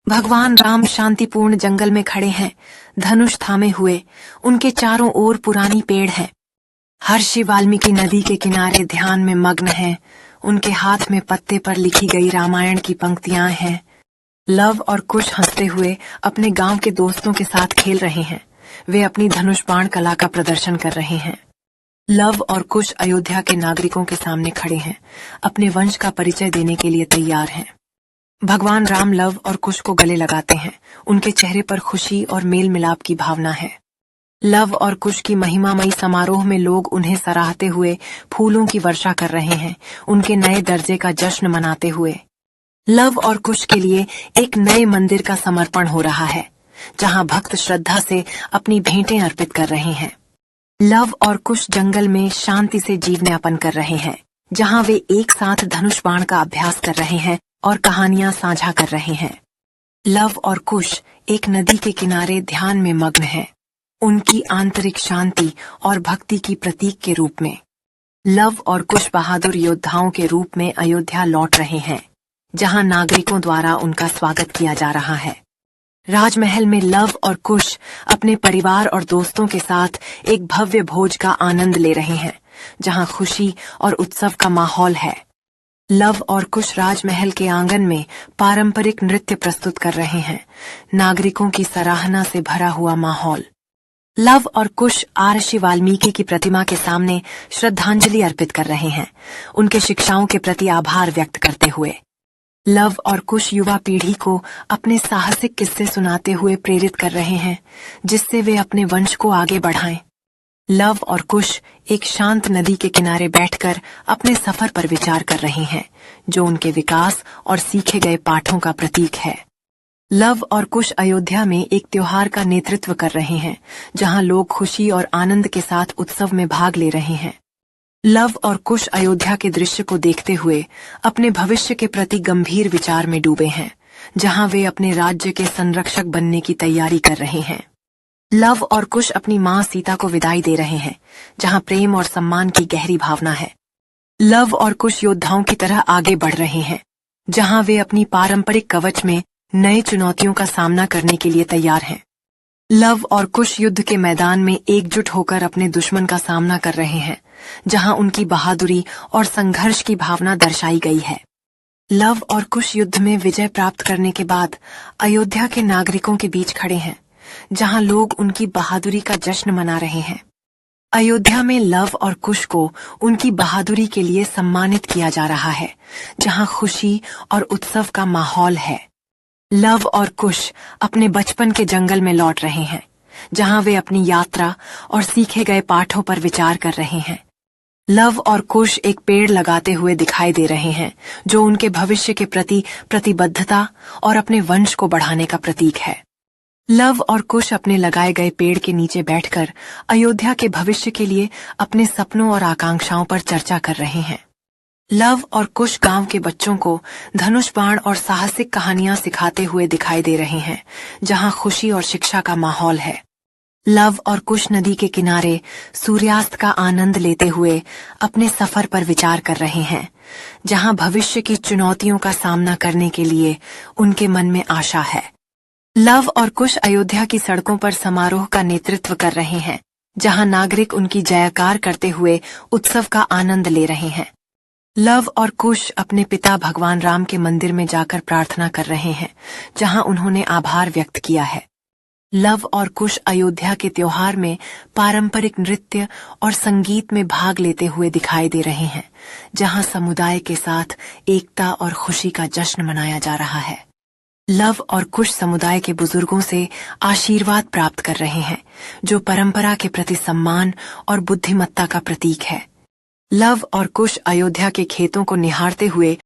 भगवान राम शांतिपूर्ण जंगल में खड़े हैं, धनुष थामे हुए। उनके चारों ओर पुरानी पेड़ हैं। हर्षि वाल्मीकि नदी के किनारे ध्यान में मग्न हैं। उनके हाथ में पत्ते पर लिखी गई रामायण की पंक्तियां हैं। लव और कुश हंसते हुए अपने गांव के दोस्तों के साथ खेल रहे हैं। वे अपनी धनुष बाण कला का प्रदर्शन कर रहे हैं। लव और कुश अयोध्या के नागरिकों के सामने खड़े हैं, अपने वंश का परिचय देने के लिए तैयार हैं। भगवान राम लव और कुश को गले लगाते हैं। उनके चेहरे पर खुशी और मेल मिलाप की भावना है। लव और कुश की महिमामयी समारोह में लोग उन्हें सराहते हुए फूलों की वर्षा कर रहे हैं, उनके नए दर्जे का जश्न मनाते हुए। लव और कुश के लिए एक नए मंदिर का समर्पण हो रहा है, जहां भक्त श्रद्धा से अपनी भेंटें अर्पित कर रहे हैं। लव और कुश जंगल में शांति से जीवन यापन कर रहे हैं, जहां वे एक साथ धनुष बाण का अभ्यास कर रहे हैं और कहानियां साझा कर रहे हैं। लव और कुश एक नदी के किनारे ध्यान में मग्न हैं, उनकी आंतरिक शांति और भक्ति की प्रतीक के रूप में। लव और कुश बहादुर योद्धाओं के रूप में अयोध्या लौट रहे हैं, जहां नागरिकों द्वारा उनका स्वागत किया जा रहा है। राजमहल में लव और कुश अपने परिवार और दोस्तों के साथ एक भव्य भोज का आनंद ले रहे हैं, जहां खुशी और उत्सव का माहौल है। लव और कुश राजमहल के आंगन में पारंपरिक नृत्य प्रस्तुत कर रहे हैं, नागरिकों की सराहना से भरा हुआ माहौल। लव और कुश महर्षि वाल्मीकि की प्रतिमा के सामने श्रद्धांजलि अर्पित कर रहे हैं, उनके शिक्षाओं के प्रति आभार व्यक्त करते हुए। लव और कुश युवा पीढ़ी को अपने साहसिक किस्से सुनाते हुए प्रेरित कर रहे हैं, जिससे वे अपने वंश को आगे बढ़ाएं। लव और कुश एक शांत नदी के किनारे बैठकर अपने सफर पर विचार कर रहे हैं, जो उनके विकास और सीखे गए पाठों का प्रतीक है। लव और कुश अयोध्या में एक त्योहार का नेतृत्व कर रहे हैं, जहां लोग खुशी और आनंद के साथ उत्सव में भाग ले रहे हैं। लव और कुश अयोध्या के दृश्य को देखते हुए अपने भविष्य के प्रति गंभीर विचार में डूबे हैं, जहां वे अपने राज्य के संरक्षक बनने की तैयारी कर रहे हैं। लव और कुश अपनी मां सीता को विदाई दे रहे हैं, जहां प्रेम और सम्मान की गहरी भावना है। लव और कुश योद्धाओं की तरह आगे बढ़ रहे हैं, जहां वे अपनी पारंपरिक कवच में नई चुनौतियों का सामना करने के लिए तैयार हैं। लव और कुश युद्ध के मैदान में एकजुट होकर अपने दुश्मन का सामना कर रहे हैं, जहां उनकी बहादुरी और संघर्ष की भावना दर्शाई गई है। लव और कुश युद्ध में विजय प्राप्त करने के बाद अयोध्या के नागरिकों के बीच खड़े हैं, जहां लोग उनकी बहादुरी का जश्न मना रहे हैं। अयोध्या में लव और कुश को उनकी बहादुरी के लिए सम्मानित किया जा रहा है, जहां खुशी और उत्सव का माहौल है। लव और कुश अपने बचपन के जंगल में लौट रहे हैं, जहां वे अपनी यात्रा और सीखे गए पाठों पर विचार कर रहे हैं। लव और कुश एक पेड़ लगाते हुए दिखाई दे रहे हैं, जो उनके भविष्य के प्रति प्रतिबद्धता और अपने वंश को बढ़ाने का प्रतीक है। लव और कुश अपने लगाए गए पेड़ के नीचे बैठकर अयोध्या के भविष्य के लिए अपने सपनों और आकांक्षाओं पर चर्चा कर रहे हैं। लव और कुश गांव के बच्चों को धनुष बाण और साहसिक कहानियां सिखाते हुए दिखाई दे रहे हैं, जहां खुशी और शिक्षा का माहौल है। लव और कुश नदी के किनारे सूर्यास्त का आनंद लेते हुए अपने सफर पर विचार कर रहे हैं, जहां भविष्य की चुनौतियों का सामना करने के लिए उनके मन में आशा है। लव और कुश अयोध्या की सड़कों पर समारोह का नेतृत्व कर रहे हैं, जहां नागरिक उनकी जयकार करते हुए उत्सव का आनंद ले रहे हैं। लव और कुश अपने पिता भगवान राम के मंदिर में जाकर प्रार्थना कर रहे हैं, जहां उन्होंने आभार व्यक्त किया है। लव और कुश अयोध्या के त्योहार में पारंपरिक नृत्य और संगीत में भाग लेते हुए दिखाई दे रहे हैं, जहां समुदाय के साथ एकता और खुशी का जश्न मनाया जा रहा है। लव और कुश समुदाय के बुजुर्गों से आशीर्वाद प्राप्त कर रहे हैं, जो परंपरा के प्रति सम्मान और बुद्धिमत्ता का प्रतीक है। लव और कुश अयोध्या के खेतों को निहारते हुए